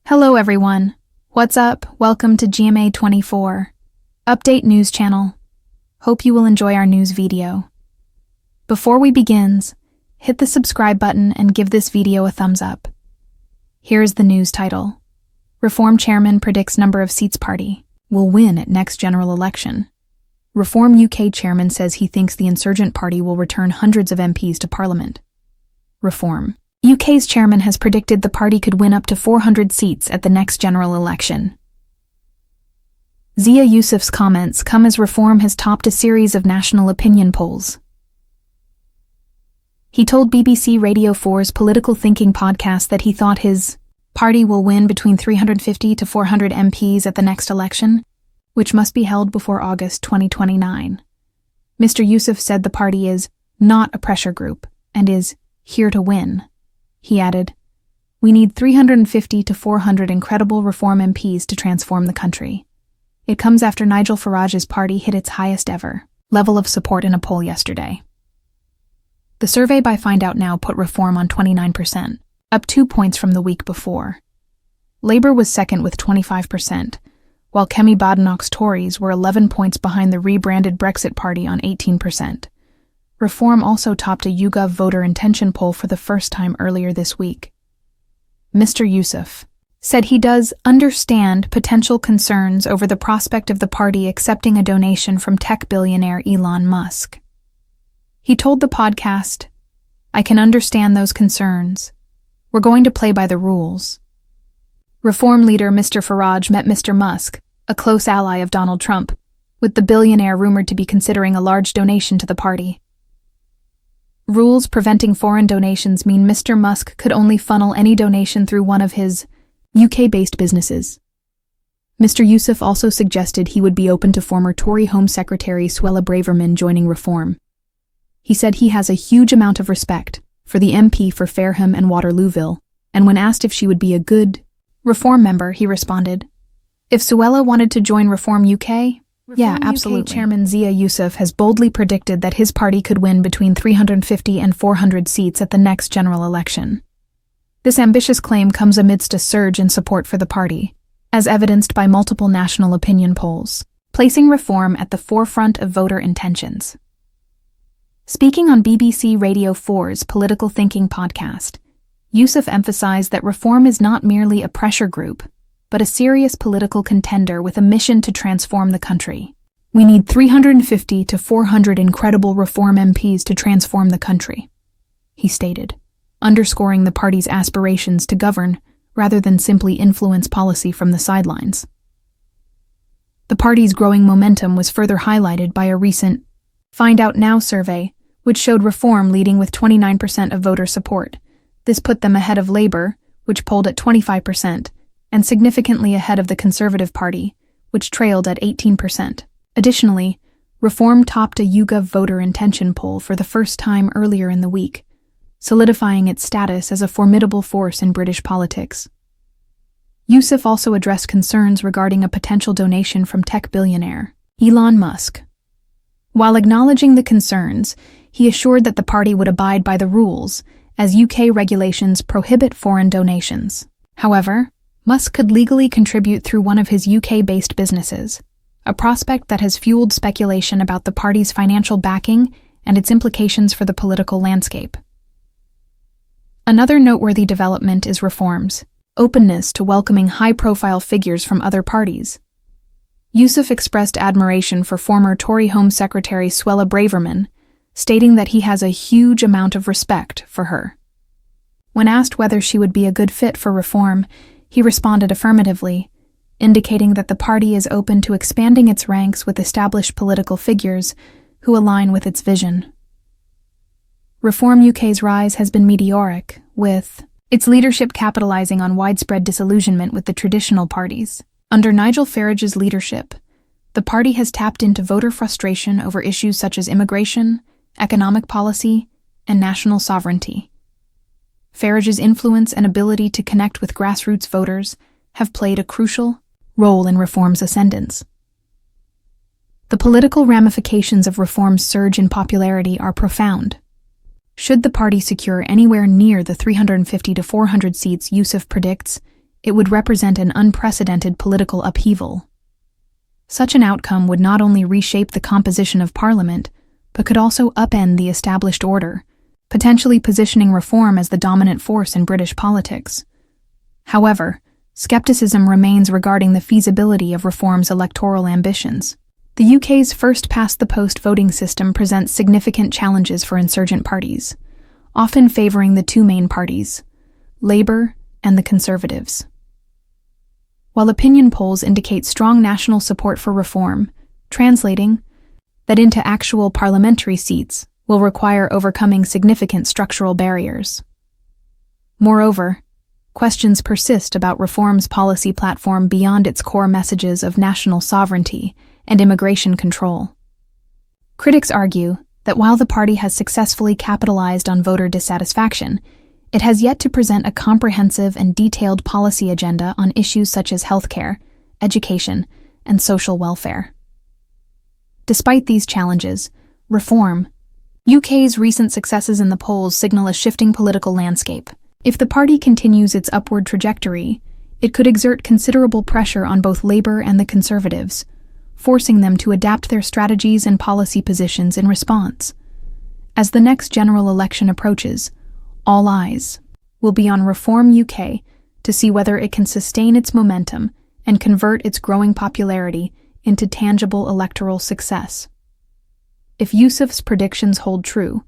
Hello everyone. What's up? Welcome to GMA24 Update News Channel. Hope you will enjoy our news video. Before we begin, hit the subscribe button and give this video a thumbs up. Here's the news title. Reform Chairman predicts number of seats party will win at next general election. Reform UK Chairman says he thinks the insurgent party will return hundreds of MPs to Parliament. Reform UK's chairman has predicted the party could win up to 400 seats at the next general election. Zia Yusuf's comments come as Reform has topped a series of national opinion polls. He told BBC Radio 4's Political Thinking podcast that he thought his party will win between 350 to 400 MPs at the next election, which must be held before August 2029. Mr. Yusuf said the party is not a pressure group and is here to win. He added, "We need 350 to 400 incredible Reform MPs to transform the country." It comes after Nigel Farage's party hit its highest ever level of support in a poll yesterday. The survey by Find Out Now put Reform on 29%, up 2 points from the week before. Labour was second with 25%, while Kemi Badenoch's Tories were 11 points behind the rebranded Brexit Party on 18%. Reform also topped a YouGov voter intention poll for the first time earlier this week. Mr. Yusuf said he does understand potential concerns over the prospect of the party accepting a donation from tech billionaire Elon Musk. He told the podcast, "I can understand those concerns. We're going to play by the rules." Reform leader Mr. Farage met Mr. Musk, a close ally of Donald Trump, with the billionaire rumored to be considering a large donation to the party. Rules preventing foreign donations mean Mr. Musk could only funnel any donation through one of his UK-based businesses. Mr. Yusuf also suggested he would be open to former Tory Home Secretary Suella Braverman joining Reform. He said he has a huge amount of respect for the MP for Fareham and Waterlooville, and when asked if she would be a good Reform member, he responded, "If Suella wanted to join Reform UK, yeah, absolutely." UK Chairman Zia Yusuf has boldly predicted that his party could win between 350 and 400 seats at the next general election. This ambitious claim comes amidst a surge in support for the party, as evidenced by multiple national opinion polls, placing Reform at the forefront of voter intentions. Speaking on BBC Radio 4's Political Thinking podcast, Yusuf emphasized that Reform is not merely a pressure group, but a serious political contender with a mission to transform the country. "We need 350 to 400 incredible Reform MPs to transform the country," he stated, underscoring the party's aspirations to govern rather than simply influence policy from the sidelines. The party's growing momentum was further highlighted by a recent Find Out Now survey, which showed Reform leading with 29% of voter support. This put them ahead of Labour, which polled at 25%, and significantly ahead of the Conservative Party, which trailed at 18%. Additionally, Reform topped a YouGov voter intention poll for the first time earlier in the week, solidifying its status as a formidable force in British politics. Yusuf also addressed concerns regarding a potential donation from tech billionaire Elon Musk. While acknowledging the concerns, he assured that the party would abide by the rules, as UK regulations prohibit foreign donations. However, Musk could legally contribute through one of his UK-based businesses, a prospect that has fueled speculation about the party's financial backing and its implications for the political landscape. Another noteworthy development is Reform's openness to welcoming high-profile figures from other parties. Yusuf expressed admiration for former Tory Home Secretary Suella Braverman, stating that he has a huge amount of respect for her. When asked whether she would be a good fit for Reform, he responded affirmatively, indicating that the party is open to expanding its ranks with established political figures who align with its vision. Reform UK's rise has been meteoric, with its leadership capitalizing on widespread disillusionment with the traditional parties. Under Nigel Farage's leadership, the party has tapped into voter frustration over issues such as immigration, economic policy, and national sovereignty. Farage's influence and ability to connect with grassroots voters have played a crucial role in Reform's ascendance. The political ramifications of Reform's surge in popularity are profound. Should the party secure anywhere near the 350 to 400 seats Yusuf predicts, it would represent an unprecedented political upheaval. Such an outcome would not only reshape the composition of Parliament, but could also upend the established order, potentially positioning reform as the dominant force in British politics. However, skepticism remains regarding the feasibility of reform's electoral ambitions. The UK's first-past-the-post voting system presents significant challenges for insurgent parties, often favouring the two main parties, Labour and the Conservatives. While opinion polls indicate strong national support for reform, translating that into actual parliamentary seats will require overcoming significant structural barriers. Moreover, questions persist about reform's policy platform beyond its core messages of national sovereignty and immigration control. Critics argue that while the party has successfully capitalized on voter dissatisfaction, it has yet to present a comprehensive and detailed policy agenda on issues such as healthcare, education, and social welfare. Despite these challenges, Reform, UK's recent successes in the polls signal a shifting political landscape. If the party continues its upward trajectory, it could exert considerable pressure on both Labour and the Conservatives, forcing them to adapt their strategies and policy positions in response. As the next general election approaches, all eyes will be on Reform UK to see whether it can sustain its momentum and convert its growing popularity into tangible electoral success. If Yusuf's predictions hold true,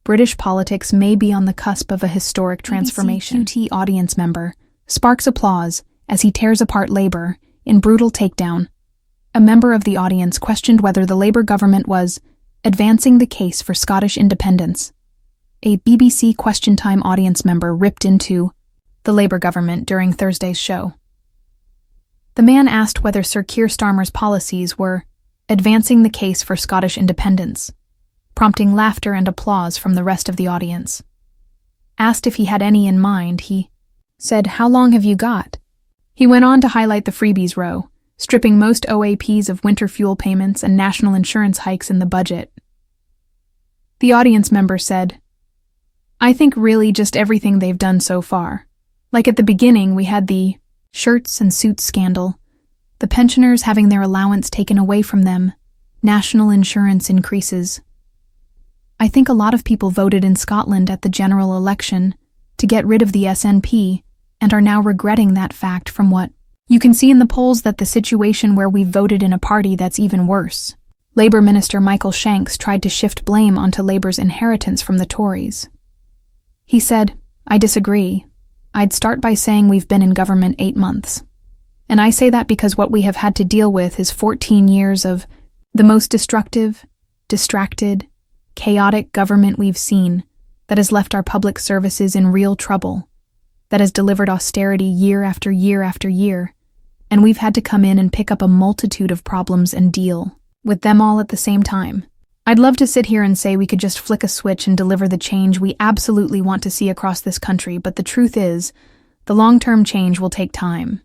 British politics may be on the cusp of a historic transformation. QT audience member sparks applause as he tears apart Labour in brutal takedown. A member of the audience questioned whether the Labour government was advancing the case for Scottish independence. A BBC Question Time audience member ripped into the Labour government during Thursday's show. The man asked whether Sir Keir Starmer's policies were advancing the case for Scottish independence, prompting laughter and applause from the rest of the audience. Asked if he had any in mind, he said, "How long have you got?" He went on to highlight the freebies row, stripping most OAPs of winter fuel payments and national insurance hikes in the budget. The audience member said, "I think really just everything they've done so far. Like at the beginning, we had the shirts and suits scandal, the pensioners having their allowance taken away from them, national insurance increases. I think a lot of people voted in Scotland at the general election to get rid of the SNP and are now regretting that fact from what you can see in the polls that the situation where we voted in a party that's even worse." Labour Minister Michael Shanks tried to shift blame onto Labour's inheritance from the Tories. He said, "I disagree. I'd start by saying we've been in government 8 months. And I say that because what we have had to deal with is 14 years of the most destructive, distracted, chaotic government we've seen that has left our public services in real trouble, that has delivered austerity year after year after year, and we've had to come in and pick up a multitude of problems and deal with them all at the same time. I'd love to sit here and say we could just flick a switch and deliver the change we absolutely want to see across this country, but the truth is, the long-term change will take time.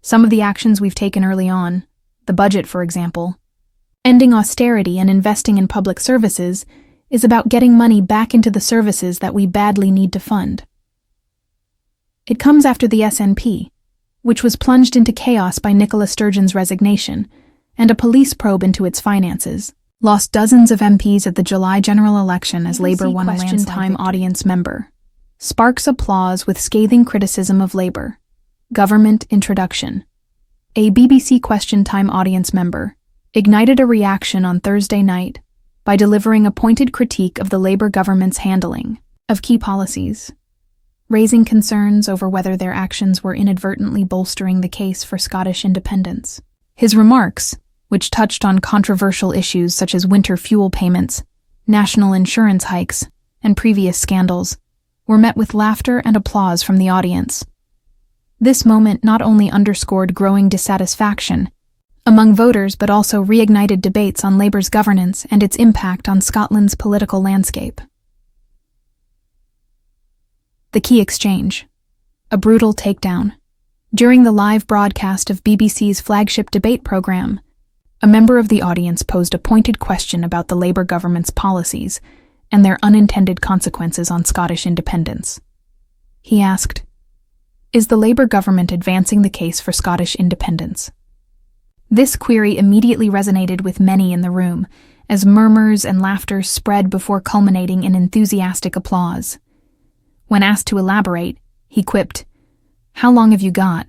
Some of the actions we've taken early on, the budget for example, ending austerity and investing in public services, is about getting money back into the services that we badly need to fund. It comes after the SNP, which was plunged into chaos by Nicola Sturgeon's resignation, and a police probe into its finances, lost dozens of MPs at the July general election as Labour won a landslide. Audience member sparks applause with scathing criticism of Labour. Government introduction. A BBC Question Time audience member ignited a reaction on Thursday night by delivering a pointed critique of the Labour government's handling of key policies, raising concerns over whether their actions were inadvertently bolstering the case for Scottish independence. His remarks, which touched on controversial issues such as winter fuel payments, national insurance hikes, and previous scandals, were met with laughter and applause from the audience. This moment not only underscored growing dissatisfaction among voters but also reignited debates on Labour's governance and its impact on Scotland's political landscape. The key exchange. A brutal takedown. During the live broadcast of BBC's flagship debate programme, a member of the audience posed a pointed question about the Labour government's policies and their unintended consequences on Scottish independence. He asked, Is the Labour government advancing the case for Scottish independence? This query immediately resonated with many in the room, as murmurs and laughter spread before culminating in enthusiastic applause. When asked to elaborate, he quipped, "How long have you got?"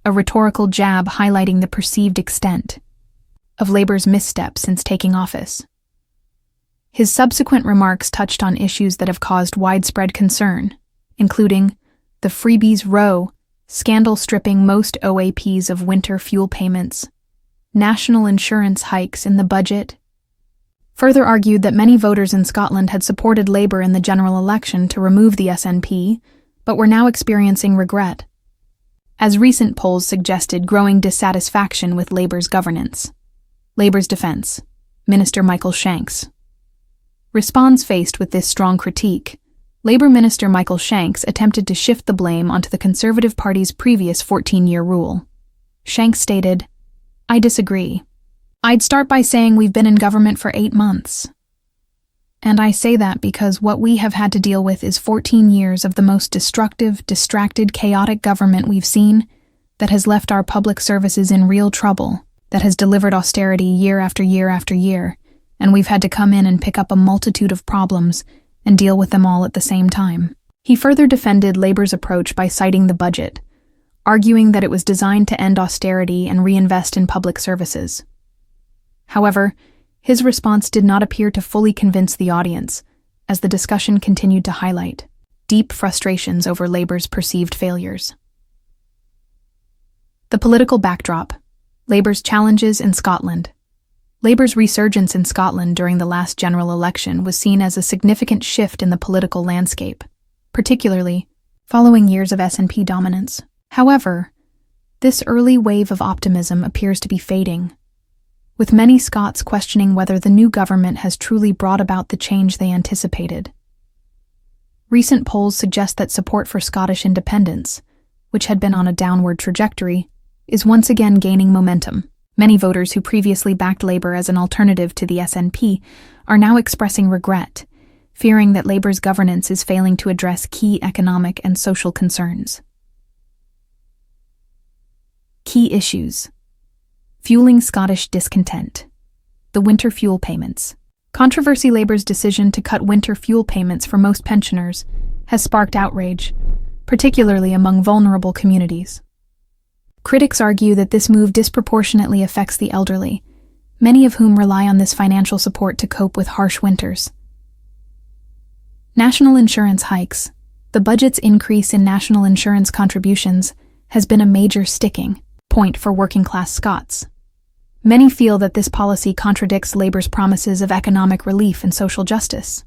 A rhetorical jab highlighting the perceived extent of Labour's missteps since taking office. His subsequent remarks touched on issues that have caused widespread concern, including the freebies row, scandal stripping most OAPs of winter fuel payments, national insurance hikes in the budget. Further argued that many voters in Scotland had supported Labour in the general election to remove the SNP, but were now experiencing regret, as recent polls suggested growing dissatisfaction with Labour's governance. Labour's defence, Minister Michael Shanks. Responds faced with this strong critique, Labour Minister Michael Shanks attempted to shift the blame onto the Conservative Party's previous 14-year rule. Shanks stated, "I disagree. I'd start by saying we've been in government for 8 months. And I say that because what we have had to deal with is 14 years of the most destructive, distracted, chaotic government we've seen, that has left our public services in real trouble, that has delivered austerity year after year after year, and we've had to come in and pick up a multitude of problems and deal with them all at the same time." He further defended Labour's approach by citing the budget, arguing that it was designed to end austerity and reinvest in public services. However, his response did not appear to fully convince the audience, as the discussion continued to highlight deep frustrations over Labour's perceived failures. The political backdrop, Labour's challenges in Scotland. Labour's resurgence in Scotland during the last general election was seen as a significant shift in the political landscape, particularly following years of SNP dominance. However, this early wave of optimism appears to be fading, with many Scots questioning whether the new government has truly brought about the change they anticipated. Recent polls suggest that support for Scottish independence, which had been on a downward trajectory, is once again gaining momentum. Many voters who previously backed Labour as an alternative to the SNP are now expressing regret, fearing that Labour's governance is failing to address key economic and social concerns. Key issues. Fueling Scottish discontent. The winter fuel payments. Controversy. Labour's decision to cut winter fuel payments for most pensioners has sparked outrage, particularly among vulnerable communities. Critics argue that this move disproportionately affects the elderly, many of whom rely on this financial support to cope with harsh winters. National insurance hikes. The budget's increase in national insurance contributions has been a major sticking point for working-class Scots. Many feel that this policy contradicts Labour's promises of economic relief and social justice.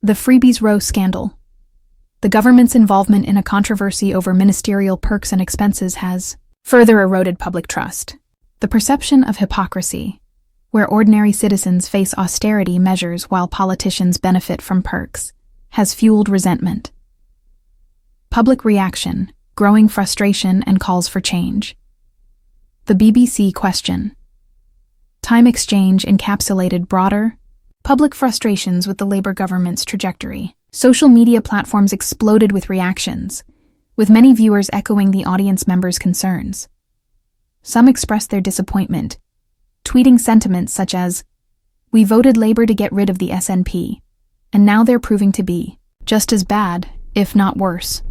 The freebies row scandal. The government's involvement in a controversy over ministerial perks and expenses has further eroded public trust. The perception of hypocrisy, where ordinary citizens face austerity measures while politicians benefit from perks, has fueled resentment. Public reaction, growing frustration, and calls for change. The BBC question. Time Exchange encapsulated broader public frustrations with the Labour government's trajectory. Social media platforms exploded with reactions, with many viewers echoing the audience members' concerns. Some expressed their disappointment, tweeting sentiments such as, "We voted Labour to get rid of the SNP, and now they're proving to be just as bad, if not worse."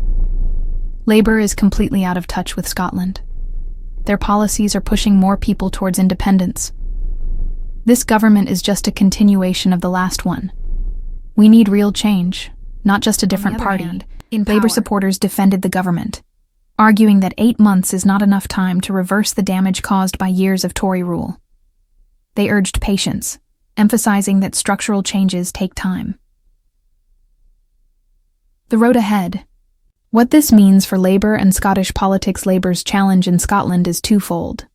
Labour is completely out of touch with Scotland. Their policies are pushing more people towards independence. This government is just a continuation of the last one. We need real change, not just a different party. Labour supporters defended the government, arguing that 8 months is not enough time to reverse the damage caused by years of Tory rule. They urged patience, emphasizing that structural changes take time. The road ahead. What this means for Labour and Scottish politics. Labour's challenge in Scotland is twofold: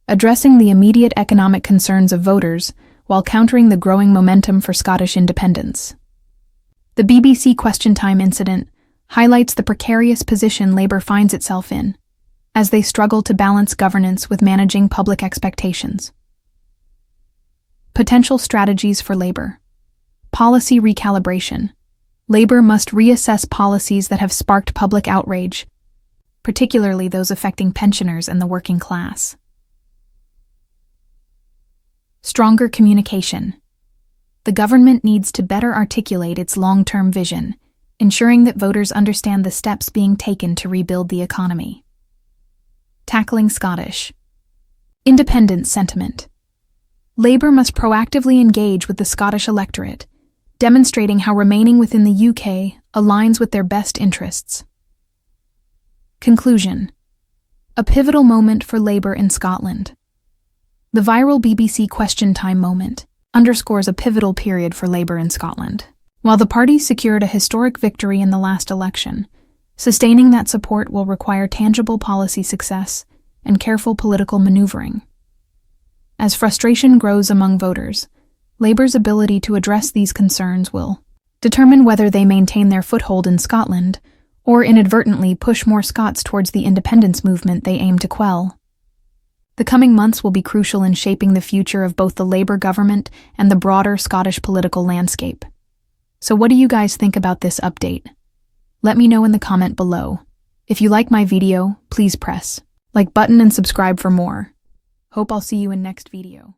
addressing the immediate economic concerns of voters while countering the growing momentum for Scottish independence. The BBC Question Time incident highlights the precarious position Labour finds itself in, as they struggle to balance governance with managing public expectations. Potential strategies for Labour. Policy recalibration. Labour must reassess policies that have sparked public outrage, particularly those affecting pensioners and the working class. Stronger communication. The government needs to better articulate its long-term vision, ensuring that voters understand the steps being taken to rebuild the economy. Tackling Scottish independence sentiment. Labour must proactively engage with the Scottish electorate, demonstrating how remaining within the UK aligns with their best interests. Conclusion. A pivotal moment for Labour in Scotland. The viral BBC Question Time moment underscores a pivotal period for Labour in Scotland. While the party secured a historic victory in the last election, sustaining that support will require tangible policy success and careful political maneuvering. As frustration grows among voters, Labour's ability to address these concerns will determine whether they maintain their foothold in Scotland or inadvertently push more Scots towards the independence movement they aim to quell. The coming months will be crucial in shaping the future of both the Labour government and the broader Scottish political landscape. So what do you guys think about this update? Let me know in the comment below. If you like my video, please press like button and subscribe for more. Hope I'll see you in next video.